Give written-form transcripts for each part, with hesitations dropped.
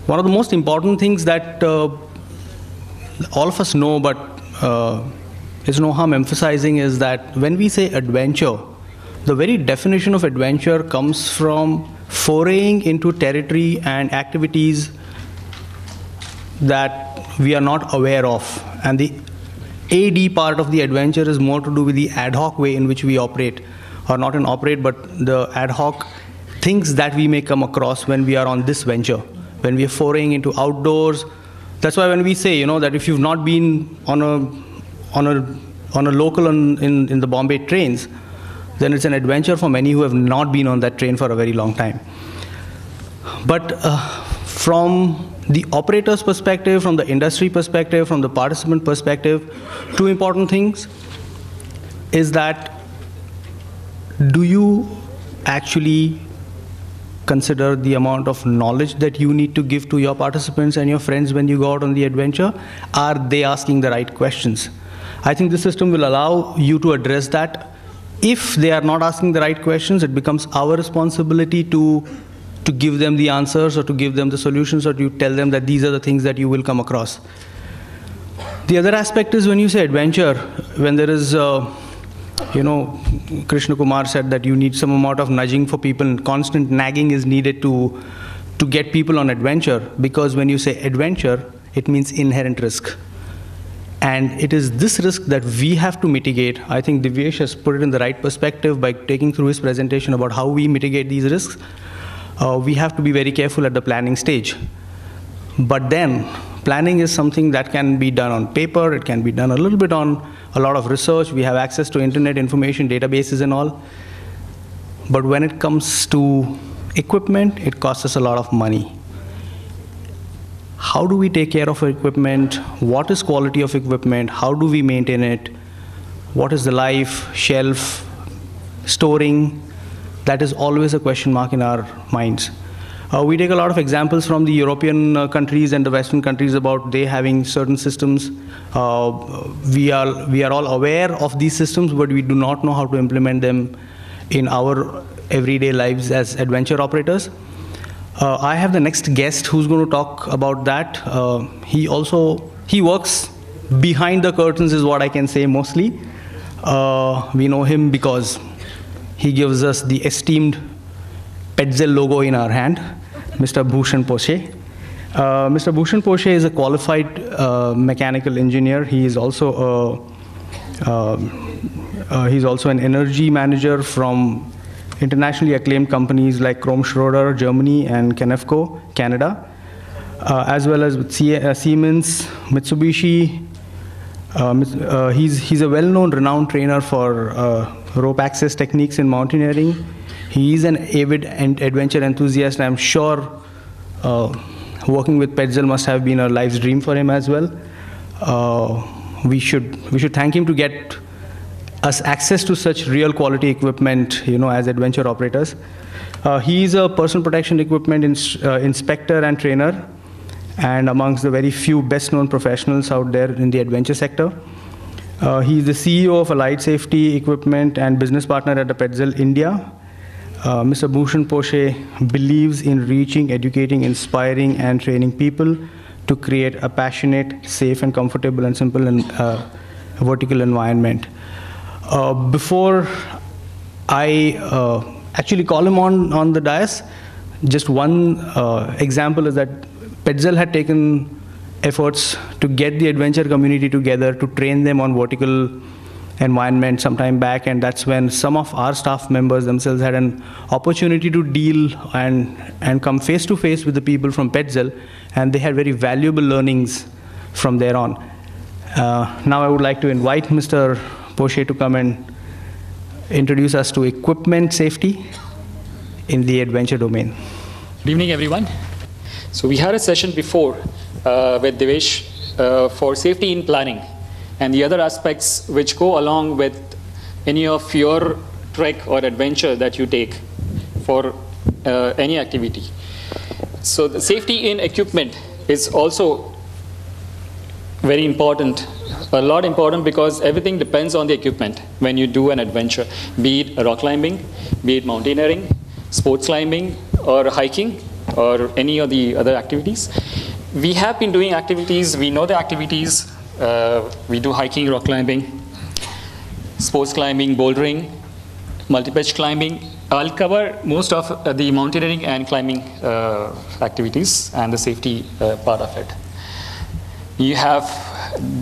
One of the most important things that all of us know, but there's no harm emphasizing, is that when we say adventure, the very definition of adventure comes from foraying into territory and activities that we are not aware of. And the AD part of the adventure is more to do with the ad hoc way in which we operate, or not in operate, but the ad hoc things that we may come across when we are on this venture, when we are foraying into outdoors. That's why when we say, that if you've not been on a local in the Bombay trains, then it's an adventure for many who have not been on that train for a very long time. But from the operator's perspective, from the industry perspective, from the participant perspective, two important things is that, do you actually consider the amount of knowledge that you need to give to your participants and your friends when you go out on the adventure? Are they asking the right questions? I think the system will allow you to address that. If they are not asking the right questions, it becomes our responsibility to give them the answers, or to give them the solutions, or to tell them that these are the things that you will come across. The other aspect is, when you say adventure, when there is, Krishna Kumar said that you need some amount of nudging for people, constant nagging is needed to get people on adventure, because when you say adventure, it means inherent risk. And it is this risk that we have to mitigate. I think Divyesh has put it in the right perspective by taking through his presentation about how we mitigate these risks. We have to be very careful at the planning stage. But then, planning is something that can be done on paper, it can be done a little bit on a lot of research, we have access to internet information, databases and all. But when it comes to equipment, it costs us a lot of money. How do we take care of our equipment? What is quality of equipment? How do we maintain it? What is the life, shelf, storing? That is always a question mark in our minds. We take a lot of examples from the European countries and the Western countries about they having certain systems. We are all aware of these systems, but we do not know how to implement them in our everyday lives as adventure operators. I have the next guest who's going to talk about that. He works behind the curtains, is what I can say mostly. We know him because he gives us the esteemed PETZL logo in our hand, Mr. Bhushan Poshe. Mr. Bhushan Poshe is a qualified mechanical engineer. He is also an energy manager from internationally acclaimed companies like Krom Schroeder, Germany, and Kenefco, Canada, as well as with Siemens, Mitsubishi. He's a well-known, renowned trainer for rope access techniques in mountaineering. He is an avid adventure enthusiast. I'm sure working with PETZL must have been a life's dream for him as well. We should thank him to get us access to such real quality equipment, as adventure operators. He is a personal protection equipment inspector and trainer, and amongst the very few best-known professionals out there in the adventure sector. He is the CEO of Allied Safety Equipment and business partner at the PETZL India. Mr. Bhushan Poshe believes in reaching, educating, inspiring, and training people to create a passionate, safe, and comfortable and simple and vertical environment. Before I actually call him on the dais, just one example is that PETZL had taken efforts to get the adventure community together to train them on vertical environment some time back, and that's when some of our staff members themselves had an opportunity to deal and come face to face with the people from PETZL, and they had very valuable learnings from there on. Now I would like to invite Mr. Poshe to come and introduce us to equipment safety in the adventure domain. Good evening, everyone. So we had a session before with Devesh for safety in planning and the other aspects which go along with any of your trek or adventure that you take for any activity. So the safety in equipment is also very important, a lot important, because everything depends on the equipment when you do an adventure, be it rock climbing, be it mountaineering, sports climbing, or hiking, or any of the other activities. We have been doing activities, we know the activities. We do hiking, rock climbing, sports climbing, bouldering, multi-pitch climbing. I'll cover most of the mountaineering and climbing activities and the safety part of it. You have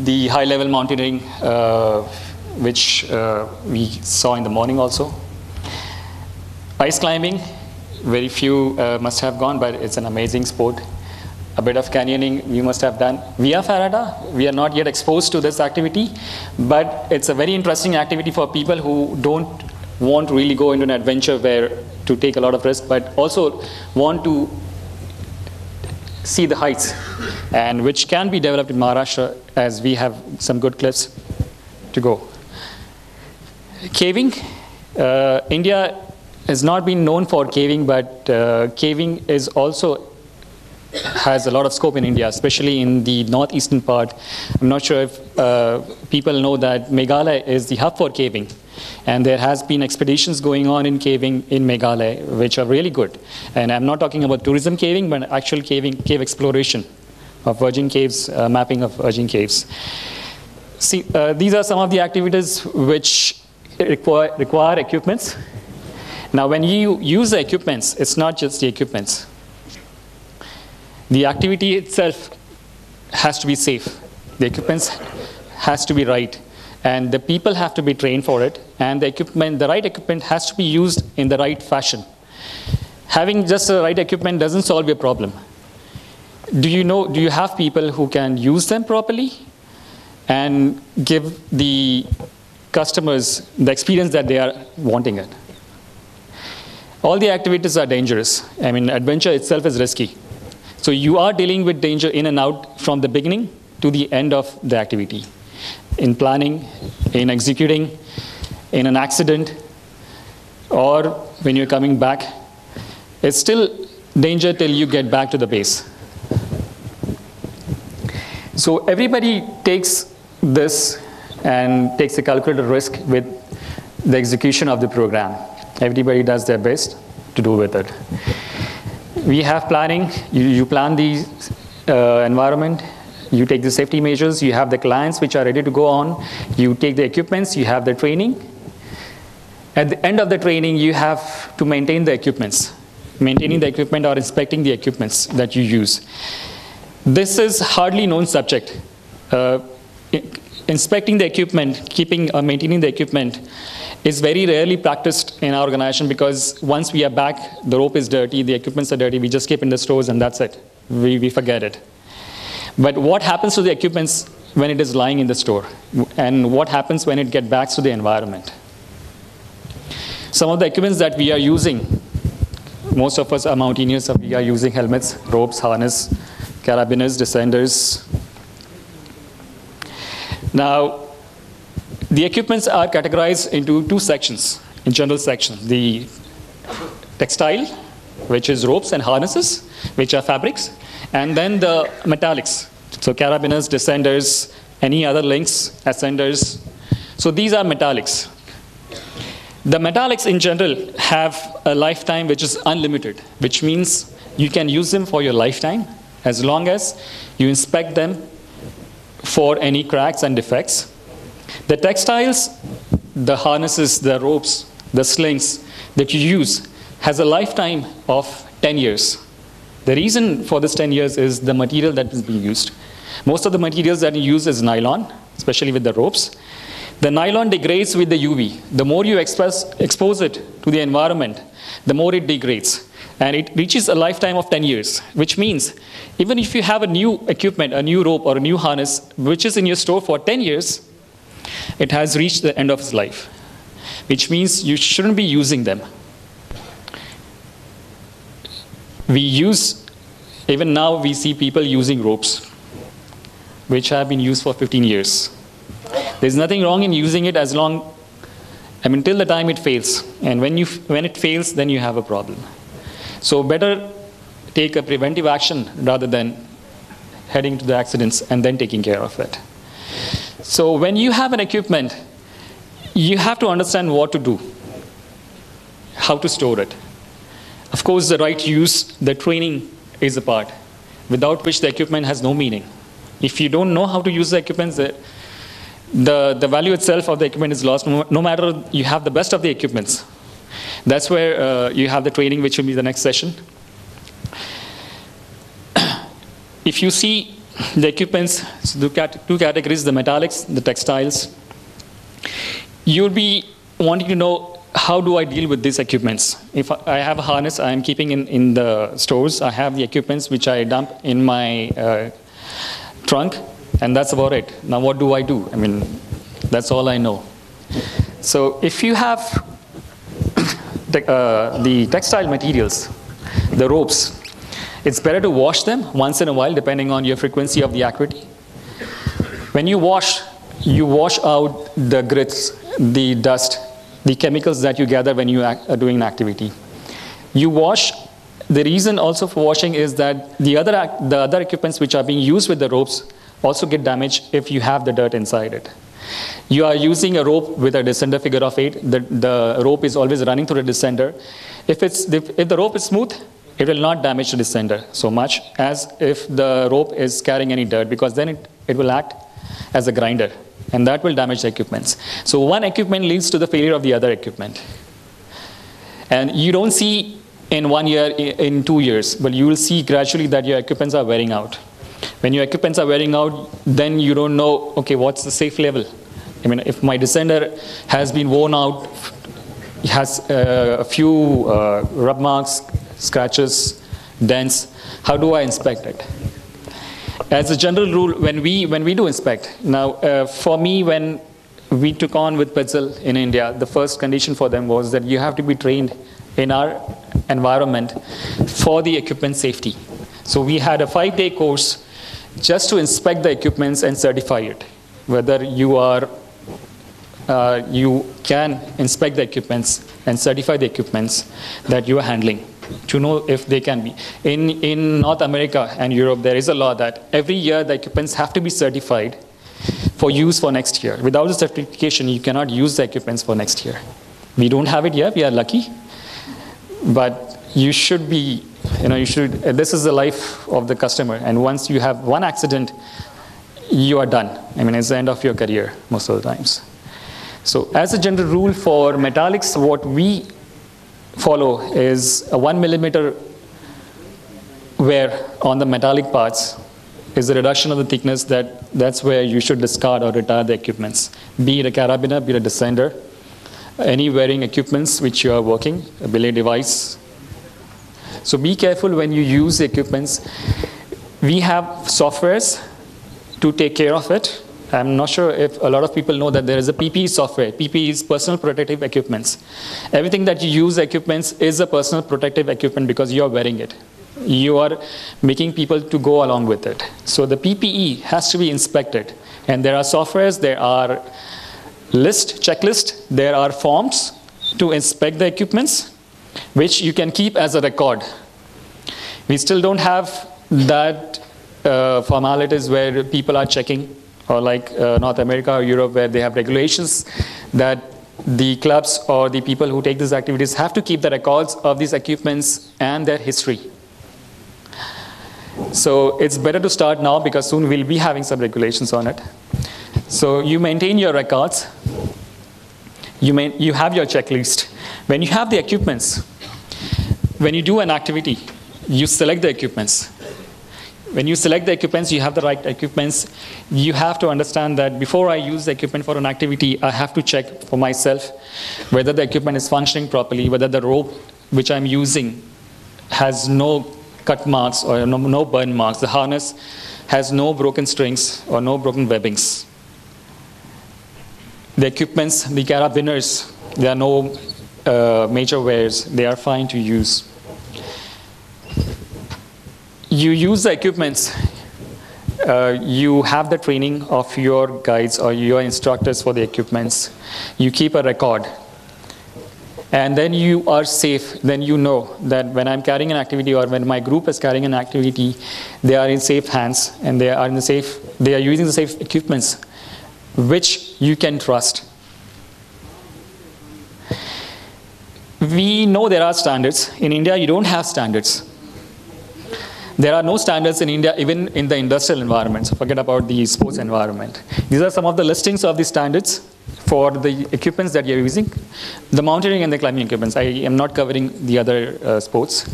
the high-level mountaineering, which we saw in the morning also. Ice climbing, very few must have gone, but it's an amazing sport. A bit of canyoning we must have done. Via Ferrata, we are not yet exposed to this activity, but it's a very interesting activity for people who don't want to really go into an adventure where to take a lot of risk, but also want to see the heights, and which can be developed in Maharashtra, as we have some good cliffs to go. Caving, India has not been known for caving, but caving is also has a lot of scope in India, especially in the northeastern part. I'm not sure if people know that Meghalaya is the hub for caving, and there has been expeditions going on in caving in Meghalaya, which are really good. And I'm not talking about tourism caving, but actual cave exploration of virgin caves, mapping of virgin caves. See, these are some of the activities which require equipments. Now, when you use the equipments, it's not just the equipments. The activity itself has to be safe. The equipment has to be right. And the people have to be trained for it. And the equipment, the right equipment has to be used in the right fashion. Having just the right equipment doesn't solve your problem. Do you have people who can use them properly and give the customers the experience that they are wanting it? All the activities are dangerous. I mean, adventure itself is risky. So you are dealing with danger in and out from the beginning to the end of the activity. In planning, in executing, in an accident, or when you're coming back, it's still danger till you get back to the base. So everybody takes this and takes a calculated risk with the execution of the program. Everybody does their best to do with it. We have planning. You plan the environment. You take the safety measures. You have the clients which are ready to go on. You take the equipments. You have the training. At the end of the training, you have to maintain the equipments. Maintaining the equipment or inspecting the equipments that you use. This is hardly known subject. Inspecting the equipment, keeping or maintaining the equipment is very rarely practiced in our organization, because once we are back, the rope is dirty, the equipments are dirty, we just keep in the stores and that's it. We forget it. But what happens to the equipments when it is lying in the store? And what happens when it gets back to the environment? Some of the equipments that we are using, most of us are mountaineers, so we are using helmets, ropes, harness, carabiners, descenders. Now, the equipments are categorized into two sections, in general sections. The textile, which is ropes and harnesses, which are fabrics, and then the metallics, so carabiners, descenders, any other links, ascenders. So these are metallics. The metallics in general have a lifetime which is unlimited, which means you can use them for your lifetime as long as you inspect them for any cracks and defects. The textiles, the harnesses, the ropes, the slings that you use has a lifetime of 10 years. The reason for this 10 years is the material that is being used. Most of the materials that you use is nylon, especially with the ropes. The nylon degrades with the UV. The more you expose it to the environment, the more it degrades. And it reaches a lifetime of 10 years, which means even if you have a new equipment, a new rope or a new harness, which is in your store for 10 years, it has reached the end of its life, which means you shouldn't be using them. Even now we see people using ropes, which have been used for 15 years. There's nothing wrong in using it till the time it fails. And when it fails, then you have a problem. So better take a preventive action rather than heading to the accidents and then taking care of it. So when you have an equipment, you have to understand what to do, how to store it. Of course, the right use, the training is a part, without which the equipment has no meaning. If you don't know how to use the equipment, the value itself of the equipment is lost, no matter you have the best of the equipments. That's where you have the training, which will be the next session. If you see the equipments, so the two categories, the metallics, the textiles, you'll be wanting to know, how do I deal with these equipments? If I have a harness I'm keeping in the stores, I have the equipments which I dump in my trunk, and that's about it. Now what do I do? I mean, that's all I know. So if you have the textile materials, the ropes, it's better to wash them once in a while, depending on your frequency of the activity. When you wash out the grits, the dust, the chemicals that you gather when you are doing an activity. You wash. The reason also for washing is that the other equipments which are being used with the ropes also get damaged if you have the dirt inside it. You are using a rope with a descender figure of 8. The rope is always running through the descender. If the rope is smooth, it will not damage the descender so much as if the rope is carrying any dirt, because then it will act as a grinder, and that will damage the equipments. So one equipment leads to the failure of the other equipment. And you don't see in 1 year, in 2 years, but you will see gradually that your equipments are wearing out. When your equipments are wearing out, then you don't know, okay, what's the safe level? I mean, if my descender has been worn out, has a few rub marks, scratches, dents, how do I inspect it? As a general rule, when we do inspect, now for me, when we took on with PETZL in India, the first condition for them was that you have to be trained in our environment for the equipment safety. So we had a 5-day course just to inspect the equipments and certify it, whether you can inspect the equipments and certify the equipments that you are handling, to know if they can be. In North America and Europe, there is a law that every year the equipments have to be certified for use for next year. Without the certification, you cannot use the equipments for next year. We don't have it yet, we are lucky. But you should be, this is the life of the customer. And once you have one accident, you are done. I mean, it's the end of your career most of the times. So as a general rule for metallics, what we follow is a 1 millimeter wear on the metallic parts is the reduction of the thickness. That's where you should discard or retire the equipments. Be it a carabiner, be it a descender, any wearing equipments which you are working, a belay device. So be careful when you use the equipments. We have softwares to take care of it. I'm not sure if a lot of people know that there is a PPE software. PPE is personal protective equipments. Everything that you use equipments is a personal protective equipment because you are wearing it. You are making people to go along with it. So the PPE has to be inspected. And there are softwares, there are checklists, there are forms to inspect the equipments, which you can keep as a record. We still don't have that formalities where people are checking, or like North America or Europe, where they have regulations that the clubs or the people who take these activities have to keep the records of these equipments and their history. So it's better to start now because soon we'll be having some regulations on it. So you maintain your records. You have your checklist. When you have the equipments, when you do an activity, you select the equipments. When you select the equipments, you have the right equipments. You have to understand that before I use the equipment for an activity, I have to check for myself whether the equipment is functioning properly, whether the rope which I'm using has no cut marks or no burn marks. The harness has no broken strings or no broken webbings. The equipments, the carabiners, there are no major wears. They are fine to use. You use the equipments. You have the training of your guides or your instructors for the equipments. You keep a record. And then you are safe. Then you know that when I'm carrying an activity or when my group is carrying an activity, they are in safe hands and they are using the safe equipments which you can trust. we know there are standards. In India, you don't have standards. There are no standards in India, even in the industrial environment. So forget about the sports environment. These are some of the listings of the standards for the equipments that you're using. The mountaineering and the climbing equipments. I am not covering the other sports.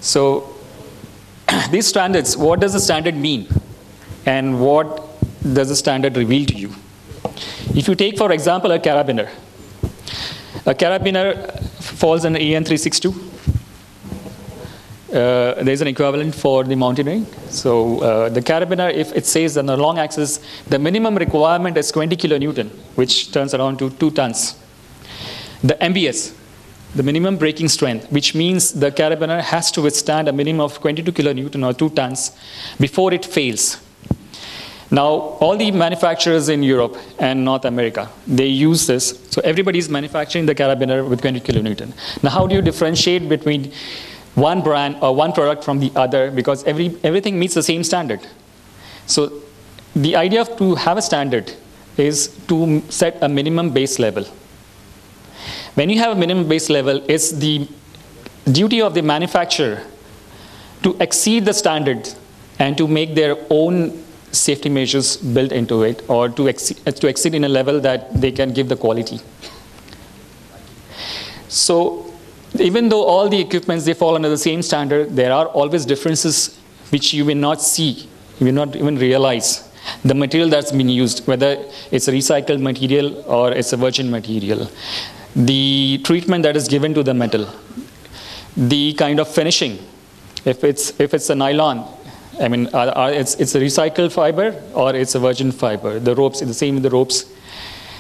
So these standards, what does the standard mean? And what does the standard reveal to you? If you take, for example, a carabiner. A carabiner falls under EN 362. There's an equivalent for the mountaineering. So the carabiner, if it says on the long axis, the minimum requirement is 20 kilonewton, which turns around to 2 tons. The MBS, the minimum braking strength, which means the carabiner has to withstand a minimum of 22 kilonewton or 2 tons before it fails. Now, all the manufacturers in Europe and North America, they use this. So everybody's manufacturing the carabiner with 20 kilonewton. Now, how do you differentiate between one brand or one product from the other? Because everything meets the same standard. So the idea of to have a standard is to set a minimum base level. When you have a minimum base level, it's the duty of the manufacturer to exceed the standard and to make their own safety measures built into it, or to exceed in a level that they can give the quality. So even though all the equipments, they fall under the same standard, there are always differences which you will not see, you will not even realize. The material that's been used, whether it's a recycled material or it's a virgin material, the treatment that is given to the metal, the kind of finishing, if it's a nylon, I mean, it's a recycled fiber or it's a virgin fiber. The ropes, the same with the ropes.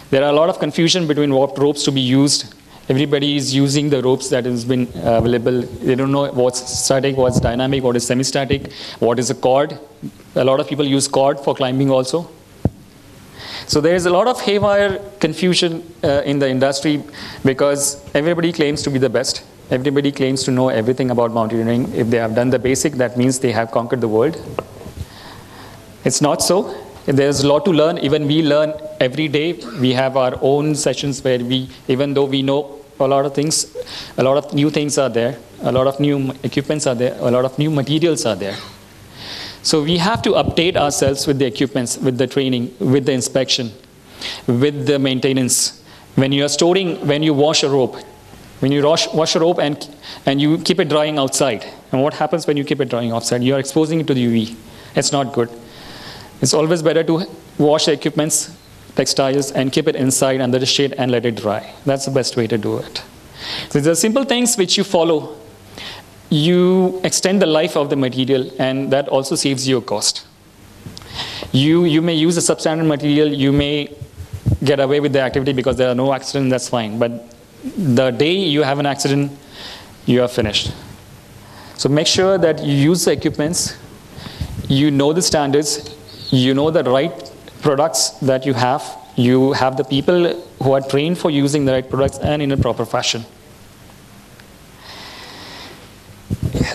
There are a lot of confusion between what ropes to be used. Everybody is using the ropes that has been available. They don't know what's static, what's dynamic, what is semi-static, what is a cord. A lot of people use cord for climbing also. So there is a lot of haywire confusion in the industry because everybody claims to be the best. Everybody claims to know everything about mountaineering. If they have done the basic, that means they have conquered the world. It's not so. There's a lot to learn. Even we learn every day. We have our own sessions where we, even though we know a lot of things, a lot of new things are there, a lot of new equipments are there, a lot of new materials are there. So we have to update ourselves with the equipments, with the training, with the inspection, with the maintenance. When you are storing, when you wash a rope, when you wash a rope and you keep it drying outside, and what happens when you keep it drying outside? You are exposing it to the UV. It's not good. It's always better to wash the equipments, textiles, and keep it inside under the shade and let it dry. That's the best way to do it. So there are simple things which you follow. You extend the life of the material, and that also saves you a cost. You may use a substandard material. You may get away with the activity because there are no accidents. That's fine. But the day you have an accident, you are finished. So make sure that you use the equipments, you know the standards, you know the right products that you have the people who are trained for using the right products and in a proper fashion.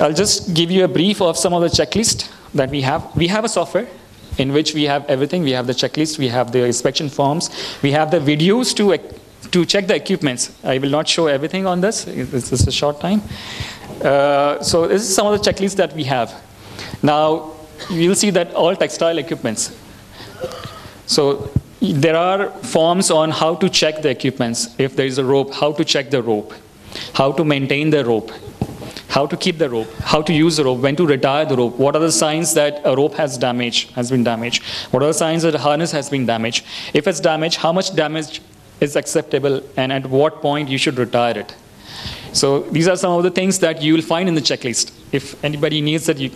I'll just give you a brief of some of the checklists that we have. We have a software in which we have everything. We have the checklist, we have the inspection forms, we have the videos to check the equipments. I will not show everything on this. This is a short time. So this is some of the checklists that we have. Now, you'll see that all textile equipments. So there are forms on how to check the equipments. If there is a rope, how to check the rope, how to maintain the rope, how to keep the rope, how to use the rope, when to retire the rope, what are the signs that a rope has been damaged, what are the signs that a harness has been damaged, if it's damaged, how much damage is acceptable, and at what point you should retire it. So these are some of the things that you will find in the checklist. If anybody needs it, you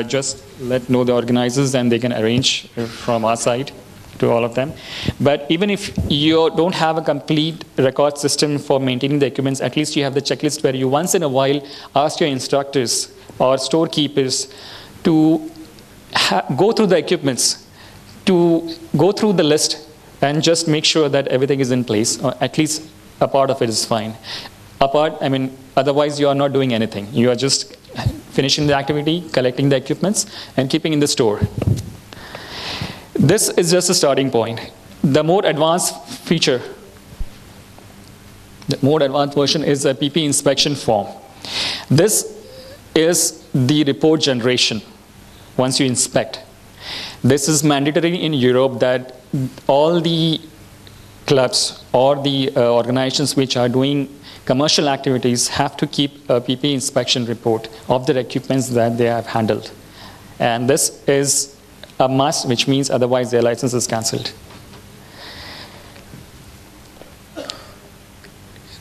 just know the organizers and they can arrange from our side to all of them. But even if you don't have a complete record system for maintaining the equipments, at least you have the checklist where you once in a while ask your instructors or storekeepers to go through the equipments, to go through the list and just make sure that everything is in place, or at least a part of it is fine. Otherwise you are not doing anything. You are just finishing the activity, collecting the equipments, and keeping in the store. This is just a starting point. The more advanced feature The more advanced version is a PP inspection form. This is the report generation once you inspect. This is mandatory in Europe that all the clubs or the organizations which are doing commercial activities have to keep a PP inspection report of their equipments that they have handled. And this is a must, which means otherwise their license is cancelled.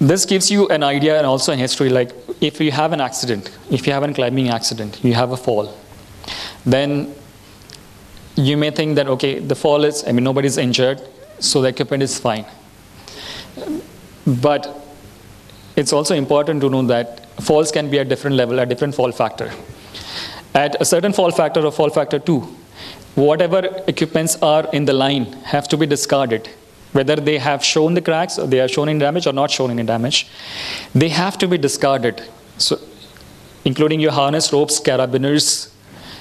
This gives you an idea and also a history, like if you have an accident, if you have a climbing accident, you have a fall, then you may think that, okay, the fall is, nobody's injured, so the equipment is fine. But it's also important to know that falls can be at different level, at different fall factor. At a certain fall factor or fall factor 2, whatever equipments are in the line have to be discarded. Whether they have shown the cracks or they are shown in damage or not shown any damage, they have to be discarded. So, including your harness, ropes, carabiners,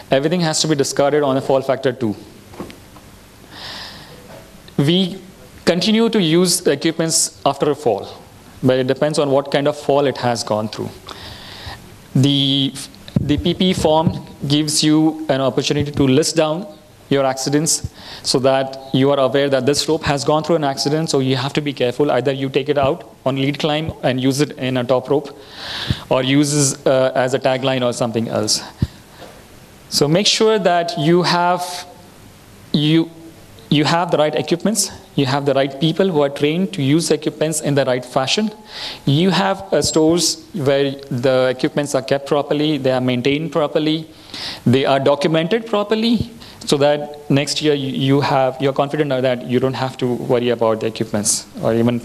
everything has to be discarded on a fall factor 2. We continue to use the equipments after a fall, but it depends on what kind of fall it has gone through. The PP form gives you an opportunity to list down your accidents so that you are aware that this rope has gone through an accident, so you have to be careful. Either you take it out on lead climb and use it in a top rope, or use it as a tagline or something else. So make sure that you have the right equipments, you have the right people who are trained to use equipments in the right fashion. You have stores where the equipments are kept properly, they are maintained properly, they are documented properly, so that next year you're confident that you don't have to worry about the equipments. Or even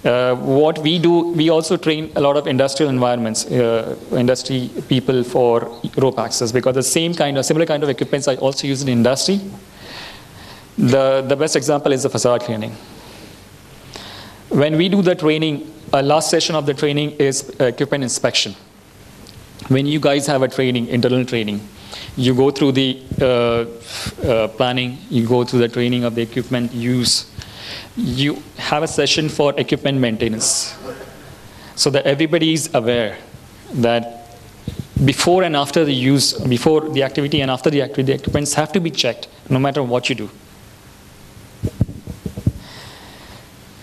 what we do, we also train a lot of industrial environments, industry people for rope access, because the similar kind of equipments are also used in industry. The best example is the facade cleaning. When we do the training, a last session of the training is equipment inspection. When you guys have a training, internal training, you go through the planning, you go through the training of the equipment use. You have a session for equipment maintenance, so that everybody is aware that before and after the use, before the activity and after the activity, the equipments have to be checked, no matter what you do.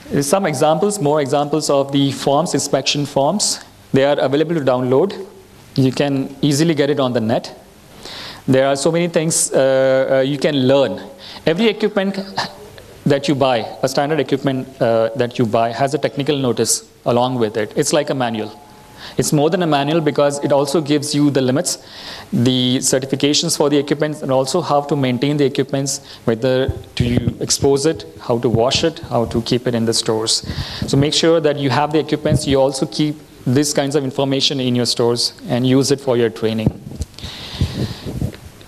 There's some examples, more examples of the forms, inspection forms. They are available to download. You can easily get it on the net. There are so many things you can learn. Every equipment that you buy, a standard equipment that you buy, has a technical notice along with it. It's like a manual. It's more than a manual because it also gives you the limits, the certifications for the equipment, and also how to maintain the equipments, whether to expose it, how to wash it, how to keep it in the stores. So make sure that you have the equipments, you also keep these kinds of information in your stores and use it for your training.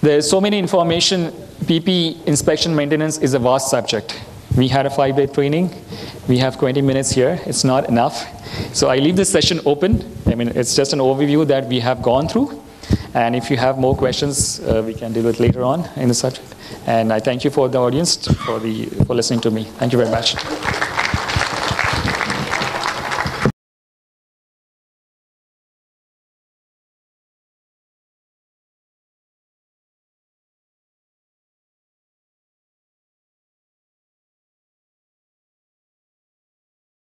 There's so many information. PP inspection maintenance is a vast subject. We had a 5-day training. We have 20 minutes here. It's not enough. So I leave this session open. It's just an overview that we have gone through. And if you have more questions, we can deal with later on in the subject. And I thank you for the audience for listening to me. Thank you very much.